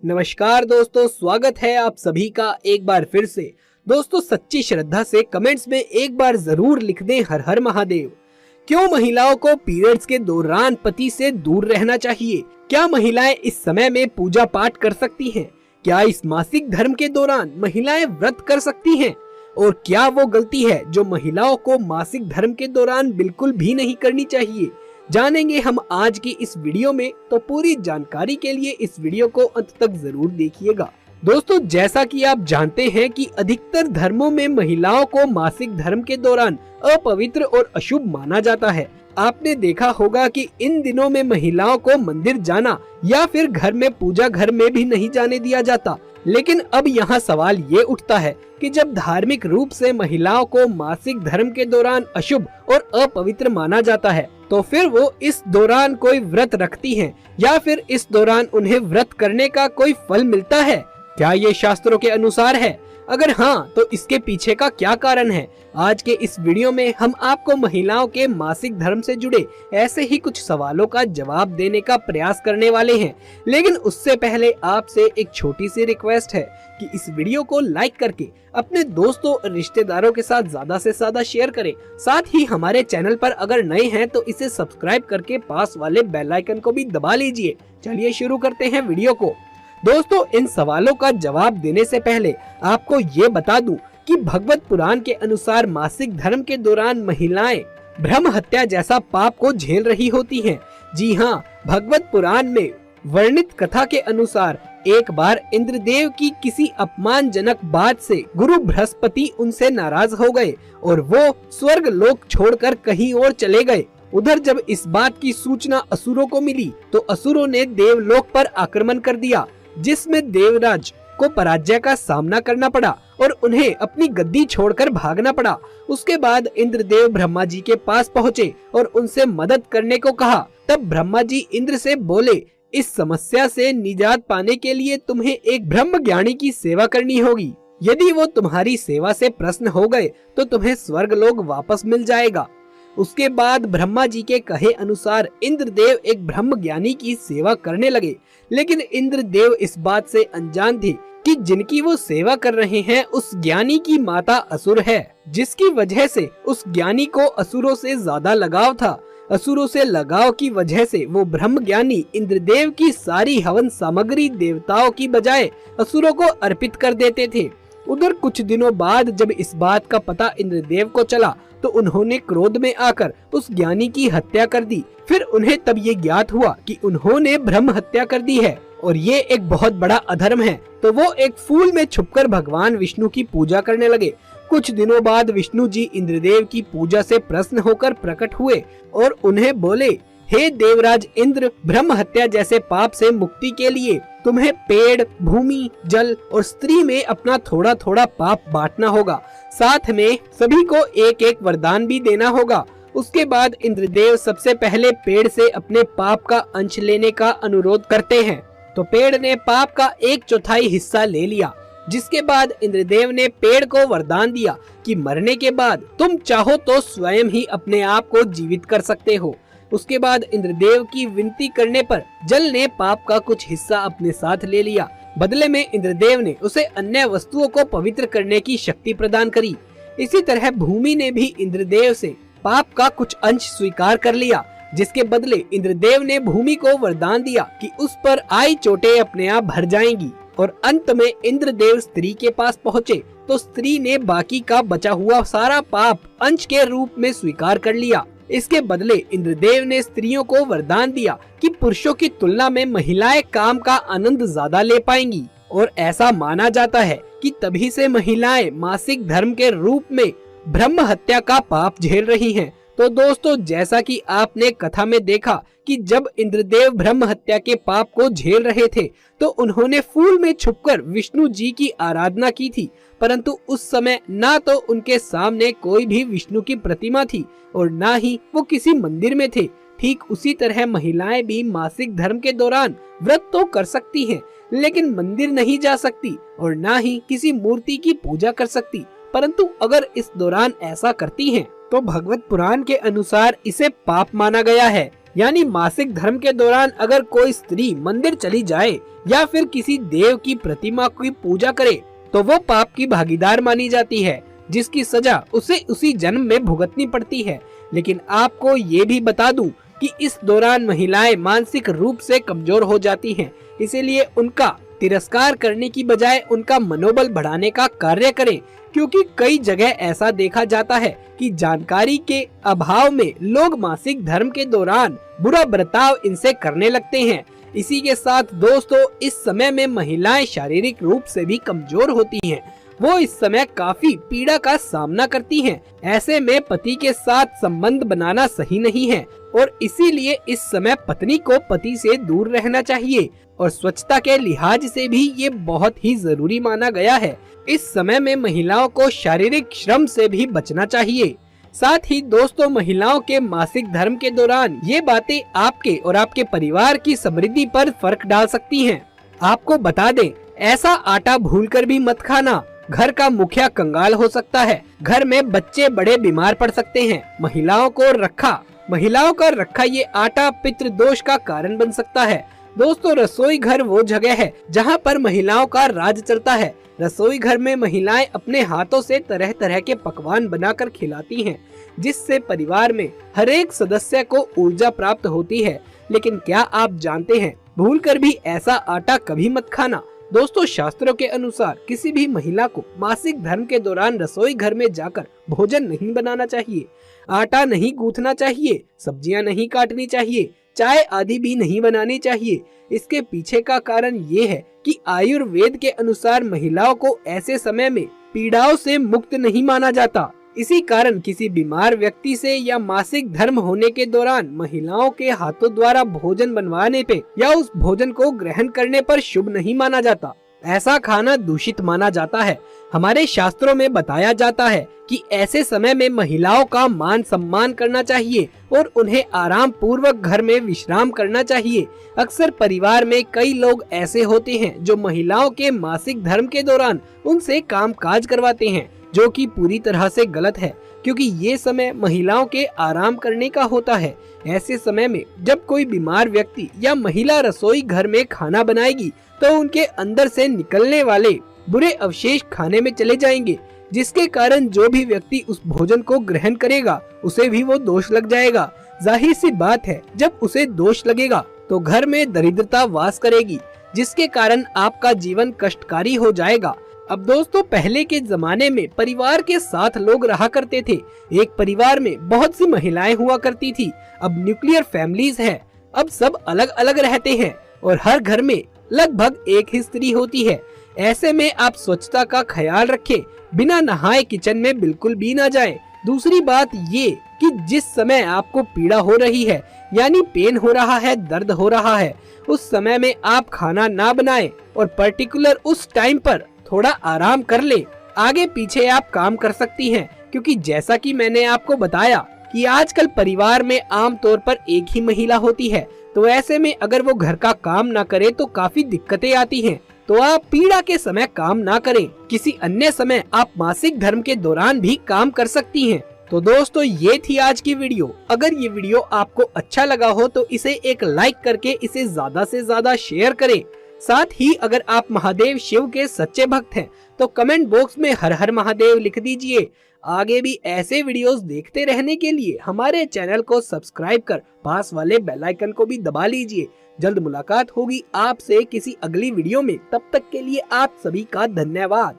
नमस्कार दोस्तों, स्वागत है आप सभी का एक बार फिर से। दोस्तों, सच्ची श्रद्धा से कमेंट्स में एक बार जरूर लिख दें हर हर महादेव। क्यों महिलाओं को पीरियड्स के दौरान पति से दूर रहना चाहिए? क्या महिलाएं इस समय में पूजा पाठ कर सकती हैं? क्या इस मासिक धर्म के दौरान महिलाएं व्रत कर सकती हैं? और क्या वो गलती है जो महिलाओं को मासिक धर्म के दौरान बिल्कुल भी नहीं करनी चाहिए? जानेंगे हम आज की इस वीडियो में, तो पूरी जानकारी के लिए इस वीडियो को अंत तक जरूर देखिएगा। दोस्तों, जैसा कि आप जानते हैं कि अधिकतर धर्मों में महिलाओं को मासिक धर्म के दौरान अपवित्र और अशुभ माना जाता है। आपने देखा होगा कि इन दिनों में महिलाओं को मंदिर जाना या फिर घर में पूजा घर में भी नहीं जाने दिया जाता। लेकिन अब यहाँ सवाल ये उठता है कि जब धार्मिक रूप से महिलाओं को मासिक धर्म के दौरान अशुभ और अपवित्र माना जाता है, तो फिर वो इस दौरान कोई व्रत रखती हैं या फिर इस दौरान उन्हें व्रत करने का कोई फल मिलता है? क्या ये शास्त्रों के अनुसार है? अगर हाँ, तो इसके पीछे का क्या कारण है? आज के इस वीडियो में हम आपको महिलाओं के मासिक धर्म से जुड़े ऐसे ही कुछ सवालों का जवाब देने का प्रयास करने वाले हैं। लेकिन उससे पहले आपसे एक छोटी सी रिक्वेस्ट है कि इस वीडियो को लाइक करके अपने दोस्तों और रिश्तेदारों के साथ ज्यादा से ज्यादा शेयर करें। साथ ही हमारे चैनल पर अगर नए हैं तो इसे सब्सक्राइब करके पास वाले बेल आइकन को भी दबा लीजिए। चलिए शुरू करते हैं वीडियो को। दोस्तों, इन सवालों का जवाब देने से पहले आपको ये बता दूं कि भगवत पुराण के अनुसार मासिक धर्म के दौरान महिलाएं ब्रह्म हत्या जैसा पाप को झेल रही होती हैं। जी हाँ, भगवत पुराण में वर्णित कथा के अनुसार एक बार इंद्रदेव की किसी अपमानजनक बात से गुरु बृहस्पति उनसे नाराज हो गए और वो स्वर्ग लोक छोड़कर कहीं और चले गए। उधर जब इस बात की सूचना असुरों को मिली तो असुरों ने देवलोक पर आक्रमण कर दिया, जिसमें देवराज को पराजय का सामना करना पड़ा और उन्हें अपनी गद्दी छोड़कर भागना पड़ा। उसके बाद इंद्रदेव ब्रह्मा जी के पास पहुँचे और उनसे मदद करने को कहा। तब ब्रह्मा जी इंद्र से बोले, इस समस्या से निजात पाने के लिए तुम्हें एक ब्रह्म ज्ञानी की सेवा करनी होगी। यदि वो तुम्हारी सेवा से प्रसन्न हो गए तो तुम्हें स्वर्ग लोक वापस मिल जाएगा। उसके बाद ब्रह्मा जी के कहे अनुसार इंद्रदेव एक ब्रह्म ज्ञानी की सेवा करने लगे। लेकिन इंद्रदेव इस बात से अनजान थे कि जिनकी वो सेवा कर रहे हैं उस ज्ञानी की माता असुर है, जिसकी वजह से उस ज्ञानी को असुरों से ज्यादा लगाव था। असुरों से लगाव की वजह से वो ब्रह्म ज्ञानी इंद्रदेव की सारी हवन सामग्री देवताओं की बजाय असुरों को अर्पित कर देते थे। उधर कुछ दिनों बाद जब इस बात का पता इंद्रदेव को चला तो उन्होंने क्रोध में आकर उस ज्ञानी की हत्या कर दी। फिर उन्हें तब ये ज्ञात हुआ कि उन्होंने ब्रह्म हत्या कर दी है और ये एक बहुत बड़ा अधर्म है। तो वो एक फूल में छुपकर भगवान विष्णु की पूजा करने लगे। कुछ दिनों बाद विष्णु जी इंद्रदेव की पूजा से प्रसन्न होकर प्रकट हुए और उन्हें बोले, हे देवराज इंद्र, ब्रह्म हत्या जैसे पाप से मुक्ति के लिए तुम्हें पेड़, भूमि, जल और स्त्री में अपना थोड़ा थोड़ा पाप बांटना होगा। साथ में सभी को एक एक वरदान भी देना होगा। उसके बाद इंद्रदेव सबसे पहले पेड़ से अपने पाप का अंश लेने का अनुरोध करते हैं। तो पेड़ ने पाप का 1/4 हिस्सा ले लिया। जिसके बाद इंद्रदेव ने पेड़ को वरदान दिया कि मरने के बाद तुम चाहो तो स्वयं ही अपने आप को जीवित कर सकते हो। उसके बाद इंद्रदेव की विनती करने पर जल ने पाप का कुछ हिस्सा अपने साथ ले लिया। बदले में इंद्रदेव ने उसे अन्य वस्तुओं को पवित्र करने की शक्ति प्रदान करी। इसी तरह भूमि ने भी इंद्रदेव से पाप का कुछ अंश स्वीकार कर लिया, जिसके बदले इंद्रदेव ने भूमि को वरदान दिया कि उस पर आई चोटें अपने आप भर जाएंगी। और अंत में इंद्रदेव स्त्री के पास पहुँचे तो स्त्री ने बाकी का बचा हुआ सारा पाप अंश के रूप में स्वीकार कर लिया। इसके बदले इंद्रदेव ने स्त्रियों को वरदान दिया कि पुरुषों की तुलना में महिलाएं काम का आनंद ज्यादा ले पाएंगी। और ऐसा माना जाता है कि तभी से महिलाएं मासिक धर्म के रूप में ब्रह्म हत्या का पाप झेल रही हैं। तो दोस्तों, जैसा कि आपने कथा में देखा कि जब इंद्रदेव ब्रह्म हत्या के पाप को झेल रहे थे तो उन्होंने फूल में छुपकर विष्णु जी की आराधना की थी, परंतु उस समय ना तो उनके सामने कोई भी विष्णु की प्रतिमा थी और ना ही वो किसी मंदिर में थे। ठीक उसी तरह महिलाएं भी मासिक धर्म के दौरान व्रत तो कर सकती हैं, लेकिन मंदिर नहीं जा सकती और ना ही किसी मूर्ति की पूजा कर सकती। परंतु अगर इस दौरान ऐसा करती हैं तो भगवत पुराण के अनुसार इसे पाप माना गया है। यानी मासिक धर्म के दौरान अगर कोई स्त्री मंदिर चली जाए या फिर किसी देव की प्रतिमा की पूजा करे तो वो पाप की भागीदार मानी जाती है, जिसकी सजा उसे उसी जन्म में भुगतनी पड़ती है। लेकिन आपको ये भी बता दूं कि इस दौरान महिलाएं मानसिक रूप से कमजोर हो जाती हैं, इसीलिए उनका तिरस्कार करने की बजाय उनका मनोबल बढ़ाने का कार्य करें, क्योंकि कई जगह ऐसा देखा जाता है कि जानकारी के अभाव में लोग मासिक धर्म के दौरान बुरा बर्ताव इनसे करने लगते हैं। इसी के साथ दोस्तों, इस समय में महिलाएं शारीरिक रूप से भी कमजोर होती हैं। वो इस समय काफी पीड़ा का सामना करती हैं। ऐसे में पति के साथ संबंध बनाना सही नहीं है और इसीलिए इस समय पत्नी को पति से दूर रहना चाहिए और स्वच्छता के लिहाज से भी ये बहुत ही जरूरी माना गया है। इस समय में महिलाओं को शारीरिक श्रम से भी बचना चाहिए। साथ ही दोस्तों, महिलाओं के मासिक धर्म के दौरान ये बातें आपके और आपके परिवार की समृद्धि पर फर्क डाल सकती हैं। आपको बता दें, ऐसा आटा भूलकर भी मत खाना, घर का मुखिया कंगाल हो सकता है, घर में बच्चे बड़े बीमार पड़ सकते हैं। महिलाओं का रखा ये आटा पितृ दोष का कारण बन सकता है। दोस्तों, रसोई घर वो जगह है जहाँ पर महिलाओं का राज चलता है। रसोई घर में महिलाएं अपने हाथों से तरह तरह के पकवान बनाकर खिलाती हैं, जिससे परिवार में हर एक सदस्य को ऊर्जा प्राप्त होती है। लेकिन क्या आप जानते हैं, भूलकर भी ऐसा आटा कभी मत खाना। दोस्तों, शास्त्रों के अनुसार किसी भी महिला को मासिक धर्म के दौरान रसोई घर में जाकर भोजन नहीं बनाना चाहिए, आटा नहीं गूंथना चाहिए, सब्जियां नहीं काटनी चाहिए, चाय आदि भी नहीं बनानी चाहिए। इसके पीछे का कारण ये है कि आयुर्वेद के अनुसार महिलाओं को ऐसे समय में पीड़ाओं से मुक्त नहीं माना जाता। इसी कारण किसी बीमार व्यक्ति से या मासिक धर्म होने के दौरान महिलाओं के हाथों द्वारा भोजन बनवाने पे या उस भोजन को ग्रहण करने पर शुभ नहीं माना जाता। ऐसा खाना दूषित माना जाता है। हमारे शास्त्रों में बताया जाता है कि ऐसे समय में महिलाओं का मान सम्मान करना चाहिए और उन्हें आराम पूर्वक घर में विश्राम करना चाहिए। अक्सर परिवार में कई लोग ऐसे होते हैं जो महिलाओं के मासिक धर्म के दौरान उनसे काम काज करवाते हैं, जो कि पूरी तरह से गलत है, क्योंकि ये समय महिलाओं के आराम करने का होता है। ऐसे समय में जब कोई बीमार व्यक्ति या महिला रसोई घर में खाना बनाएगी तो उनके अंदर से निकलने वाले बुरे अवशेष खाने में चले जाएंगे, जिसके कारण जो भी व्यक्ति उस भोजन को ग्रहण करेगा उसे भी वो दोष लग जाएगा। जाहिर सी बात है, जब उसे दोष लगेगा तो घर में दरिद्रता वास करेगी, जिसके कारण आपका जीवन कष्टकारी हो जाएगा। अब दोस्तों, पहले के जमाने में परिवार के साथ लोग रहा करते थे। एक परिवार में बहुत सी महिलाएं हुआ करती थी। अब न्यूक्लियर फैमिलीज है, अब सब अलग अलग रहते हैं और हर घर में लगभग एक ही स्त्री होती है। ऐसे में आप स्वच्छता का ख्याल रखें, बिना नहाए किचन में बिल्कुल भी ना जाएं। दूसरी बात ये कि जिस समय आपको पीड़ा हो रही है, यानी पेन हो रहा है, दर्द हो रहा है, उस समय में आप खाना ना बनाएं और पर्टिकुलर उस टाइम पर थोड़ा आराम कर ले। आगे पीछे आप काम कर सकती हैं, क्योंकि जैसा कि मैंने आपको बताया कि आजकल परिवार में आम तौर पर एक ही महिला होती है, तो ऐसे में अगर वो घर का काम ना करे तो काफी दिक्कतें आती हैं। तो आप पीड़ा के समय काम ना करें, किसी अन्य समय आप मासिक धर्म के दौरान भी काम कर सकती हैं। तो दोस्तों, ये थी आज की वीडियो। अगर ये वीडियो आपको अच्छा लगा हो तो इसे एक लाइक करके इसे ज्यादा से ज्यादा शेयर करें। साथ ही अगर आप महादेव शिव के सच्चे भक्त हैं तो कमेंट बॉक्स में हर हर महादेव लिख दीजिए। आगे भी ऐसे वीडियोस देखते रहने के लिए हमारे चैनल को सब्सक्राइब कर पास वाले बेल आइकन को भी दबा लीजिए। जल्द मुलाकात होगी आपसे किसी अगली वीडियो में। तब तक के लिए आप सभी का धन्यवाद।